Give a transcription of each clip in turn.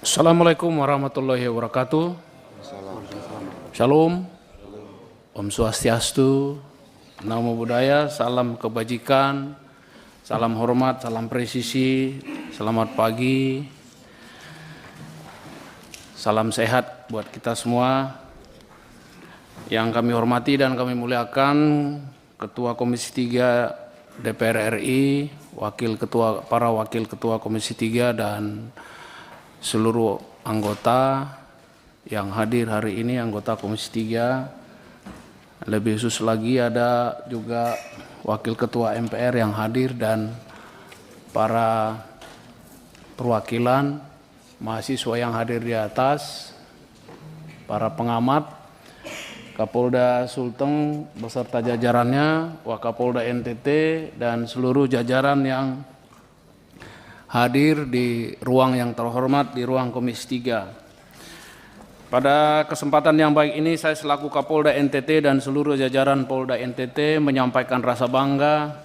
Assalamualaikum warahmatullahi wabarakatuh. Shalom, Om Swastiastu, Namo Buddhaya, salam kebajikan, salam hormat, salam presisi, selamat pagi, salam sehat buat kita semua. Yang kami hormati dan kami muliakan Ketua Komisi 3 DPR RI, para wakil Ketua Komisi 3 dan seluruh anggota yang hadir hari ini, anggota Komisi 3. Lebih khusus lagi ada juga Wakil Ketua MPR yang hadir dan para perwakilan mahasiswa yang hadir di atas, para pengamat, Kapolda Sulteng beserta jajarannya, Wakapolda NTT, dan seluruh jajaran yang hadir di ruang yang terhormat, di ruang Komisi 3. Pada kesempatan yang baik ini, saya selaku Kapolda NTT dan seluruh jajaran Polda NTT menyampaikan rasa bangga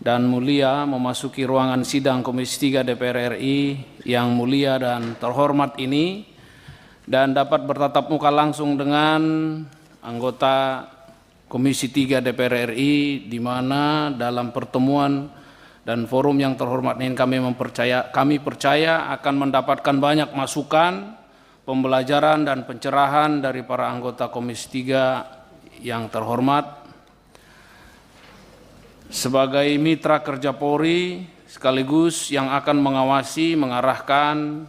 dan mulia memasuki ruangan sidang Komisi 3 DPR RI yang mulia dan terhormat ini, dan dapat bertatap muka langsung dengan anggota Komisi 3 DPR RI, di mana dalam pertemuan dan forum yang terhormat ini kami percaya akan mendapatkan banyak masukan, pembelajaran dan pencerahan dari para anggota Komisi 3 yang terhormat. Sebagai mitra kerja Polri sekaligus yang akan mengawasi, mengarahkan,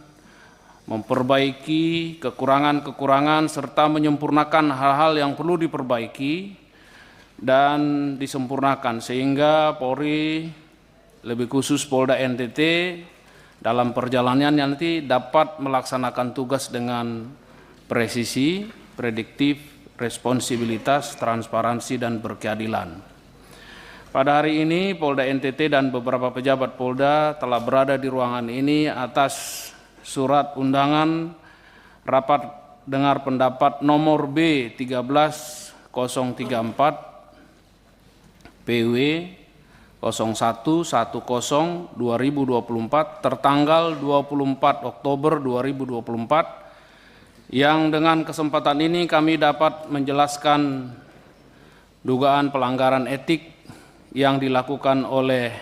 memperbaiki kekurangan-kekurangan serta menyempurnakan hal-hal yang perlu diperbaiki dan disempurnakan sehingga Polri, lebih khusus Polda NTT, dalam perjalanannya nanti dapat melaksanakan tugas dengan presisi, prediktif, responsibilitas, transparansi, dan berkeadilan. Pada hari ini Polda NTT dan beberapa pejabat Polda telah berada di ruangan ini atas surat undangan rapat dengar pendapat nomor B13034 PW 0110/2024 tertanggal 24 Oktober 2024, yang dengan kesempatan ini kami dapat menjelaskan dugaan pelanggaran etik yang dilakukan oleh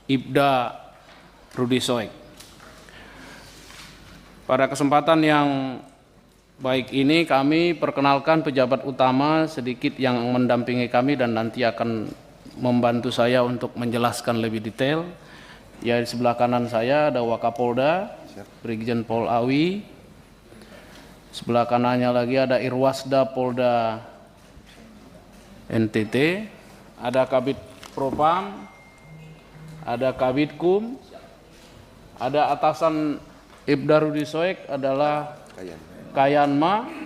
Ibda Rudi Soek. Pada kesempatan yang baik ini kami perkenalkan pejabat utama sedikit yang mendampingi kami dan nanti akan membantu saya untuk menjelaskan lebih detail. Ya, di sebelah kanan saya ada Wakapolda, Brigjen Pol Awi. Sebelah kanannya lagi ada Irwasda Polda NTT, ada Kabid Propam, ada Kabidkum, ada atasan Ibda Rudi Soek adalah Kayanma.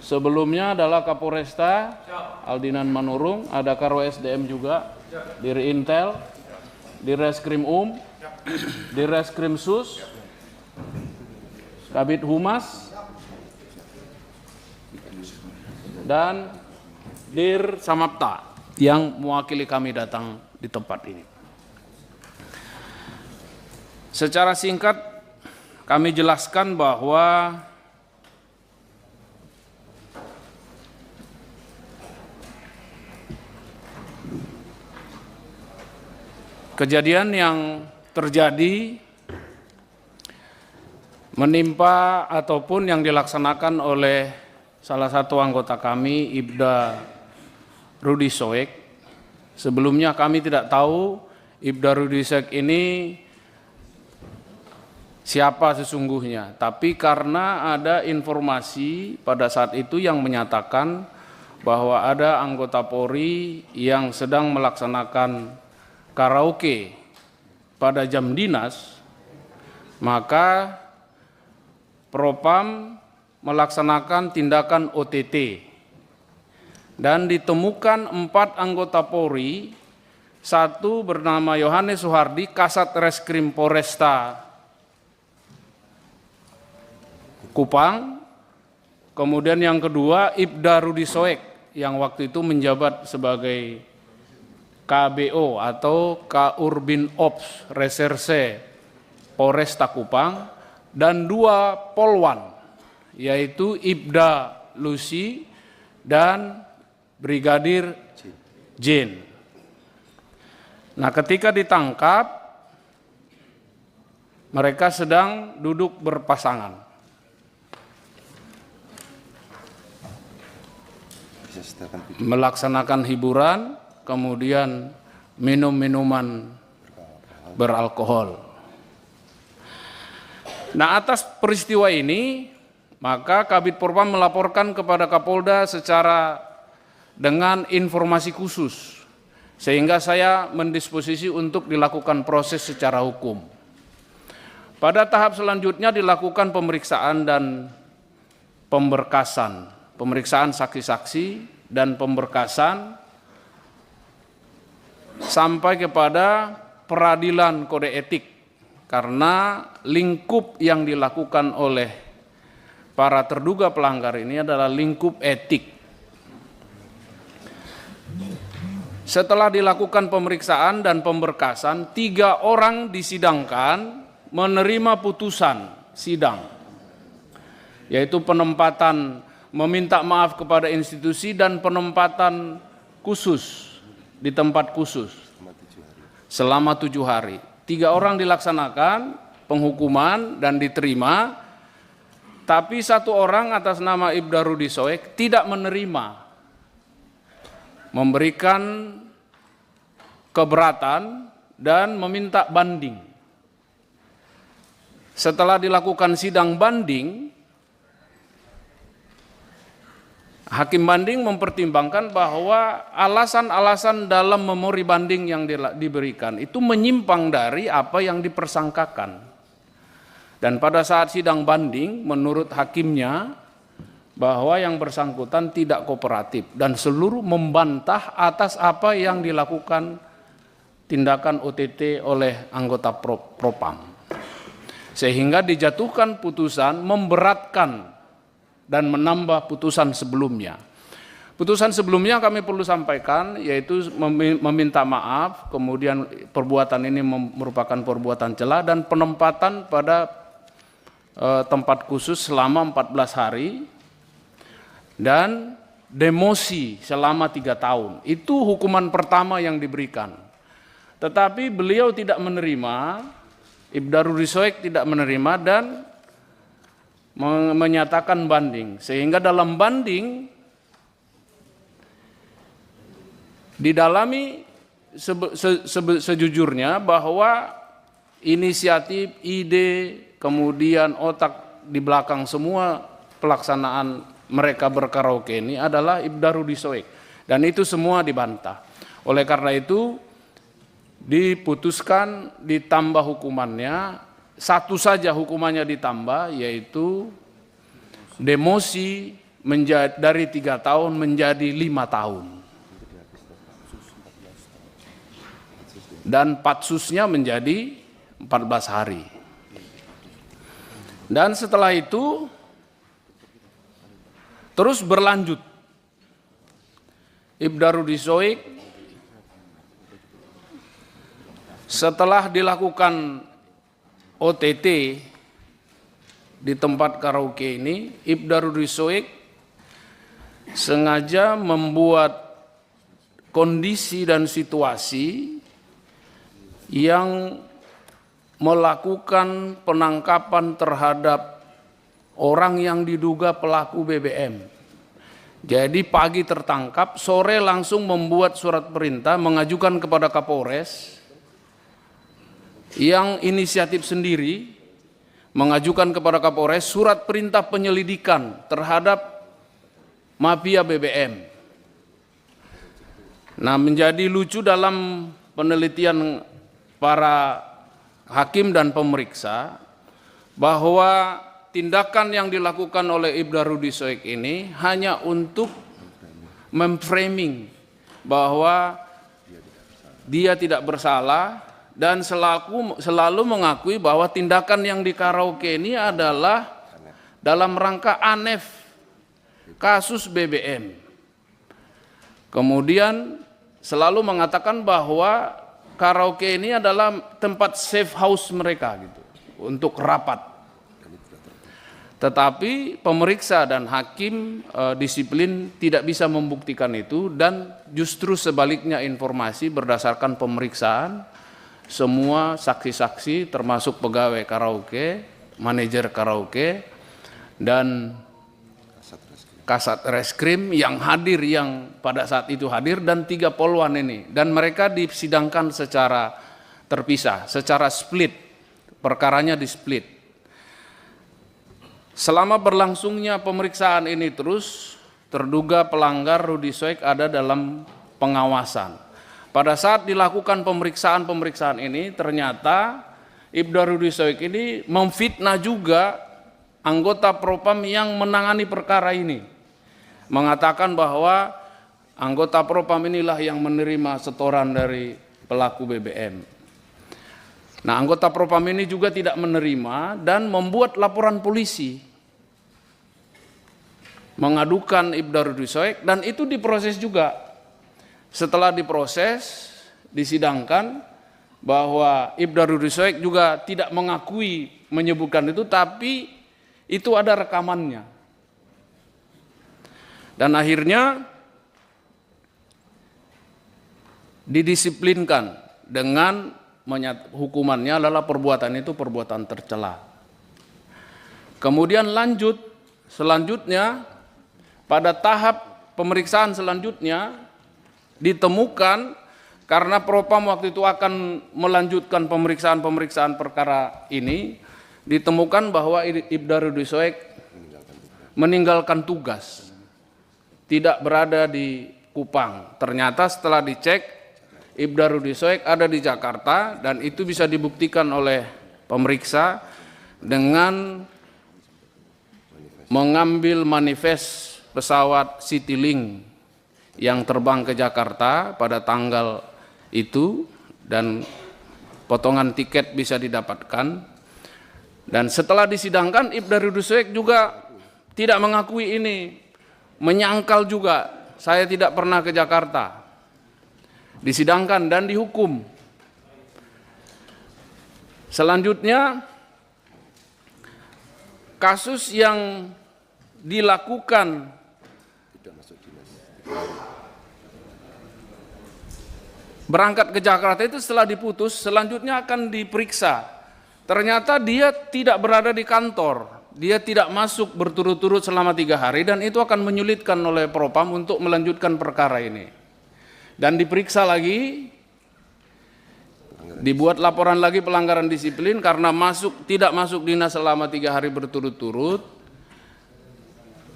Sebelumnya adalah Kapolresta Aldinan Manurung, ada Karo SDM juga, Diri Intel, Dirreskrim Dirreskrim Sus, Kabid Humas, dan Dir Samapta yang mewakili kami datang di tempat ini. Secara singkat kami jelaskan bahwa kejadian yang terjadi menimpa ataupun yang dilaksanakan oleh salah satu anggota kami, Ibda Rudi Soek. Sebelumnya kami tidak tahu Ibda Rudi Soek ini siapa sesungguhnya, tapi karena ada informasi pada saat itu yang menyatakan bahwa ada anggota Polri yang sedang melaksanakan karaoke pada jam dinas, maka Propam melaksanakan tindakan OTT dan ditemukan 4 anggota Polri, satu bernama Yohanes Suhardi, Kasat Reskrim Polresta Kupang, kemudian yang kedua Ibda Rudi Soek yang waktu itu menjabat sebagai KBO atau Kaurbin Ops Reserse Polresta Kupang, dan 2 polwan, yaitu Ibda Lucy dan Brigadir Jin. Nah, ketika ditangkap, mereka sedang duduk berpasangan. Melaksanakan hiburan, kemudian minum minuman beralkohol. Nah, atas peristiwa ini, maka Kabid Propam melaporkan kepada Kapolda secara dengan informasi khusus, sehingga saya mendisposisi untuk dilakukan proses secara hukum. Pada tahap selanjutnya dilakukan pemeriksaan dan pemberkasan, pemeriksaan saksi-saksi dan pemberkasan sampai kepada peradilan kode etik, karena lingkup yang dilakukan oleh para terduga pelanggar ini adalah lingkup etik. Setelah dilakukan pemeriksaan dan pemberkasan, 3 orang disidangkan menerima putusan sidang, yaitu penempatan meminta maaf kepada institusi dan penempatan khusus di tempat khusus selama 7 hari. 3 orang dilaksanakan penghukuman dan diterima, tapi 1 orang atas nama Ibda Rudi Soek tidak menerima, memberikan keberatan dan meminta banding. Setelah dilakukan sidang banding, hakim banding mempertimbangkan bahwa alasan-alasan dalam memori banding yang diberikan itu menyimpang dari apa yang dipersangkakan. Dan pada saat sidang banding, menurut hakimnya bahwa yang bersangkutan tidak kooperatif dan seluruh membantah atas apa yang dilakukan tindakan OTT oleh anggota Propam. Sehingga dijatuhkan putusan memberatkan dan menambah putusan sebelumnya. Putusan sebelumnya kami perlu sampaikan, yaitu meminta maaf, kemudian perbuatan ini merupakan perbuatan cela dan penempatan pada tempat khusus selama 14 hari dan demosi selama 3 tahun. Itu hukuman pertama yang diberikan. Tetapi beliau tidak menerima, Ibda Rudi Soek tidak menerima dan menyatakan banding, sehingga dalam banding didalami sejujurnya bahwa inisiatif, ide, kemudian otak di belakang semua pelaksanaan mereka berkaraoke ini adalah Ibda Rudi Soek, dan itu semua dibantah. Oleh karena itu diputuskan ditambah hukumannya. 1 saja hukumannya ditambah, yaitu demosi dari 3 tahun menjadi 5 tahun. Dan patsusnya menjadi 14 hari. Dan setelah itu terus berlanjut. Ibda Rudi Soek setelah dilakukan OTT di tempat karaoke ini, Ibda Rudi Soek sengaja membuat kondisi dan situasi yang melakukan penangkapan terhadap orang yang diduga pelaku BBM. Jadi pagi tertangkap, sore langsung membuat surat perintah mengajukan kepada Kapolres yang inisiatif sendiri mengajukan kepada Kapolres surat perintah penyelidikan terhadap mafia BBM. Nah, menjadi lucu dalam penelitian para hakim dan pemeriksa bahwa tindakan yang dilakukan oleh Ibda Rudi Soek ini hanya untuk memframing bahwa dia tidak bersalah dan selalu mengakui bahwa tindakan yang di karaoke ini adalah dalam rangka anef kasus BBM. Kemudian selalu mengatakan bahwa karaoke ini adalah tempat safe house mereka gitu. untuk rapat. Tetapi pemeriksa dan hakim disiplin tidak bisa membuktikan itu, dan justru sebaliknya informasi berdasarkan pemeriksaan semua saksi-saksi termasuk pegawai karaoke, manajer karaoke, dan Kasat Reskrim yang hadir, yang pada saat itu hadir, dan 3 polwan ini. Dan mereka disidangkan secara terpisah, secara split, perkaranya di split. Selama berlangsungnya pemeriksaan ini terus, terduga pelanggar Rudy Soek ada dalam pengawasan. Pada saat dilakukan pemeriksaan ini, ternyata Ibda Rudy Soek ini memfitnah juga anggota Propam yang menangani perkara ini. Mengatakan bahwa anggota Propam inilah yang menerima setoran dari pelaku BBM. Nah, anggota Propam ini juga tidak menerima dan membuat laporan polisi, mengadukan Ibda Rudy Soek, dan itu diproses juga. Setelah diproses, disidangkan bahwa Ibda Rudy Soek juga tidak mengakui menyebutkan itu, tapi itu ada rekamannya. Dan akhirnya didisiplinkan dengan hukumannya adalah perbuatan itu perbuatan tercela. Kemudian selanjutnya pada tahap pemeriksaan selanjutnya ditemukan, karena Propam waktu itu akan melanjutkan pemeriksaan perkara ini, ditemukan bahwa Ibda Rudy Soek meninggalkan tugas, tidak berada di Kupang. Ternyata setelah dicek, Ibda Rudy Soek ada di Jakarta, dan itu bisa dibuktikan oleh pemeriksa dengan mengambil manifest pesawat Citylink yang terbang ke Jakarta pada tanggal itu, dan potongan tiket bisa didapatkan. Dan setelah disidangkan, Ibda Rudy Soek juga tidak mengakui ini, menyangkal juga, saya tidak pernah ke Jakarta. Disidangkan dan dihukum. Selanjutnya, kasus yang dilakukan berangkat ke Jakarta itu setelah diputus, selanjutnya akan diperiksa. Ternyata dia tidak berada di kantor, dia tidak masuk berturut-turut selama 3 hari, dan itu akan menyulitkan oleh Propam untuk melanjutkan perkara ini. Dan diperiksa lagi, dibuat laporan lagi pelanggaran disiplin karena tidak masuk dinas selama 3 hari berturut-turut,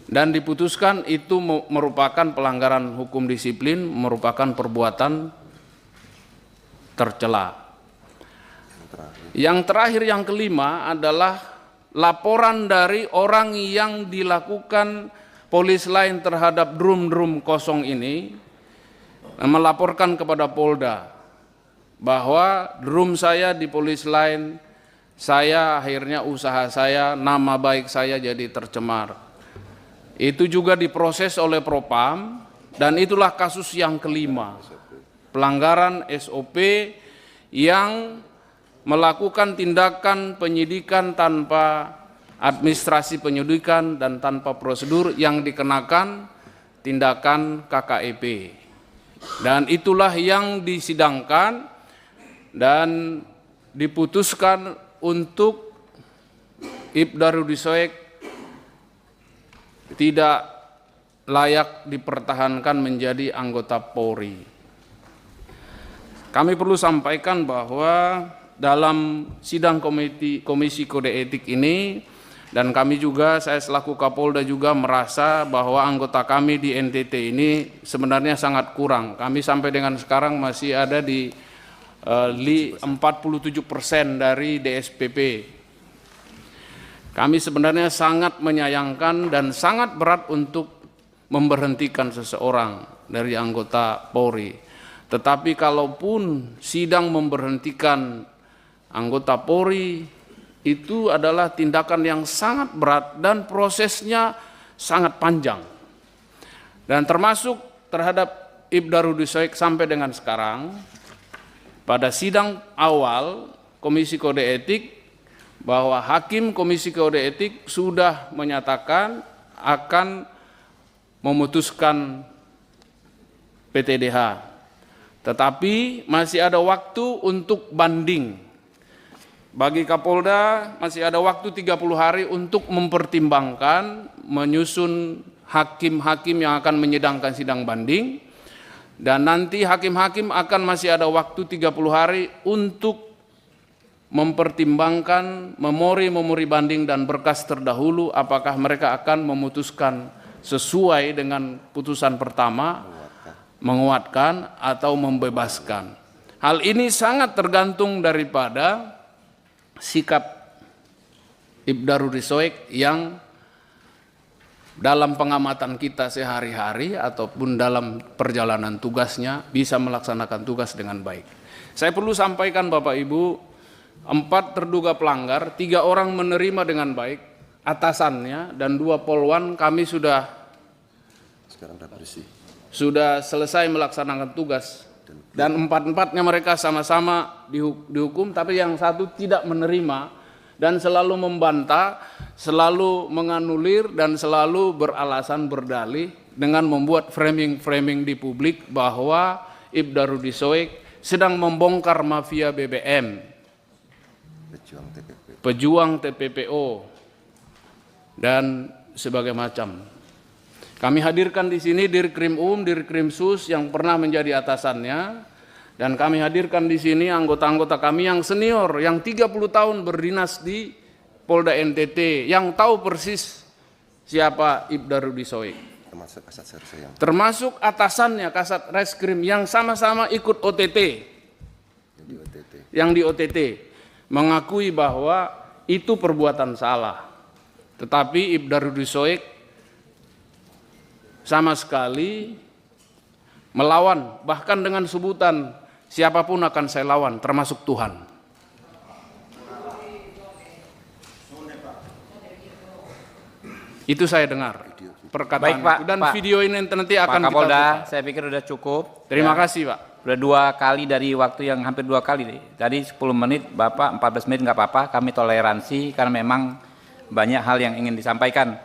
dan diputuskan itu merupakan pelanggaran hukum disiplin, merupakan perbuatan tercela. Yang terakhir, yang kelima adalah laporan dari orang yang dilakukan polis lain terhadap drum kosong ini, melaporkan kepada Polda bahwa drum saya di polis lain, saya akhirnya usaha saya, nama baik saya jadi tercemar. Itu juga diproses oleh Propam, dan itulah kasus yang kelima. Pelanggaran SOP yang melakukan tindakan penyidikan tanpa administrasi penyidikan dan tanpa prosedur yang dikenakan tindakan KKEP. Dan itulah yang disidangkan dan diputuskan untuk Ibda Rudy Soek tidak layak dipertahankan menjadi anggota Polri. Kami perlu sampaikan bahwa dalam sidang Komisi Kode Etik ini, dan kami juga, saya selaku Kapolda juga merasa bahwa anggota kami di NTT ini sebenarnya sangat kurang. Kami sampai dengan sekarang masih ada di 47% dari DSPP. Kami sebenarnya sangat menyayangkan dan sangat berat untuk memberhentikan seseorang dari anggota Polri. Tetapi kalaupun sidang memberhentikan anggota Polri, itu adalah tindakan yang sangat berat dan prosesnya sangat panjang. Dan termasuk terhadap Ibda Rudy Soek sampai dengan sekarang, pada sidang awal Komisi Kode Etik bahwa Hakim Komisi Kode Etik sudah menyatakan akan memutuskan PTDH. Tetapi masih ada waktu untuk banding. Bagi Kapolda masih ada waktu 30 hari untuk mempertimbangkan, menyusun hakim-hakim yang akan menyidangkan sidang banding. Dan nanti hakim-hakim akan masih ada waktu 30 hari untuk mempertimbangkan memori banding dan berkas terdahulu apakah mereka akan memutuskan sesuai dengan putusan pertama, menguatkan atau membebaskan. Hal ini sangat tergantung daripada sikap Ibda Rudi Soek yang dalam pengamatan kita sehari-hari ataupun dalam perjalanan tugasnya bisa melaksanakan tugas dengan baik. Saya perlu sampaikan Bapak Ibu, 4 terduga pelanggar, 3 orang menerima dengan baik, atasannya dan 2 polwan kami sudah selesai melaksanakan tugas. Dan 4-empatnya mereka sama-sama dihukum, tapi yang satu tidak menerima dan selalu membantah, selalu menganulir dan selalu beralasan berdalih dengan membuat framing di publik bahwa Ibda Rudi Soek sedang membongkar mafia BBM, pejuang TPPO dan sebagai macam. Kami hadirkan di sini Dirkrim Dirkrim Sus yang pernah menjadi atasannya, dan kami hadirkan di sini anggota-anggota kami yang senior, yang 30 tahun berdinas di Polda NTT, yang tahu persis siapa Ibda Rudi Soek. Termasuk atasannya Kasat Reskrim yang sama-sama ikut OTT, yang di OTT, mengakui bahwa itu perbuatan salah. Tetapi Ibda Rudi Soek sama sekali melawan, bahkan dengan sebutan siapapun akan saya lawan, termasuk Tuhan. Itu saya dengar perkataan Baik, Pak, itu. Dan Pak, video ini nanti akan Pak Kapolda, kita putar. saya pikir sudah cukup. Terima kasih Pak. Sudah 2 kali dari waktu yang hampir 2 kali. Tadi 10 menit, Bapak 14 menit nggak apa-apa, kami toleransi karena memang banyak hal yang ingin disampaikan.